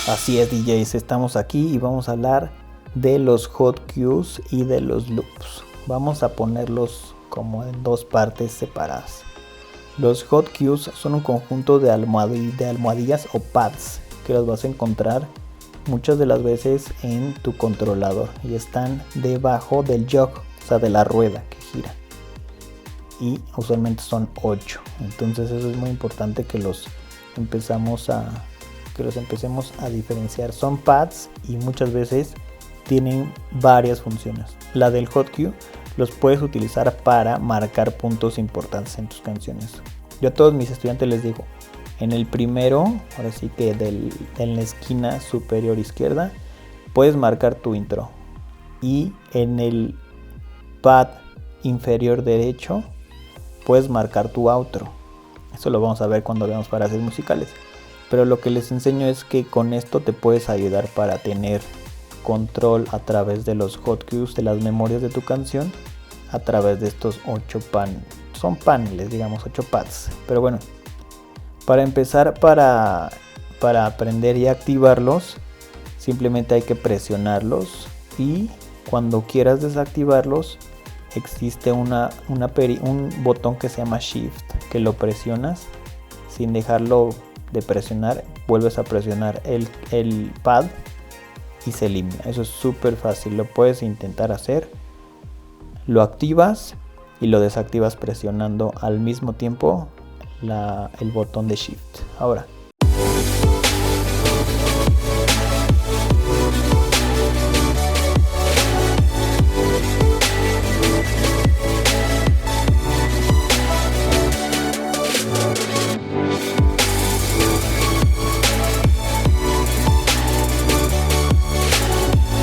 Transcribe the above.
Así es, DJs, estamos aquí y vamos a hablar de los hot cues y de los loops. Vamos a ponerlos como en dos partes separadas. Los hot cues son un conjunto de almohadillas o pads que los vas a encontrar muchas de las veces en tu controlador y están debajo del jog, o sea, de la rueda que gira. Y usualmente son 8. Entonces eso es muy importante que los empecemos a diferenciar. Son pads y muchas veces tienen varias funciones. La del hot cue los puedes utilizar para marcar puntos importantes en tus canciones. Yo a todos mis estudiantes les digo, en el primero, ahora sí que en la esquina superior izquierda, puedes marcar tu intro, y en el pad inferior derecho puedes marcar tu outro. Eso lo vamos a ver cuando veamos frases musicales. Pero lo que les enseño es que con esto te puedes ayudar para tener control a través de los hot cues, de las memorias de tu canción, a través de estos 8 son paneles, digamos 8 pads. Pero bueno, para empezar, para aprender y activarlos, simplemente hay que presionarlos, y cuando quieras desactivarlos existe un botón que se llama Shift, que lo presionas sin dejarlo de presionar, vuelves a presionar el pad y se elimina. Eso es súper fácil, lo puedes intentar hacer. Lo activas y lo desactivas presionando al mismo tiempo el botón de Shift. Ahora,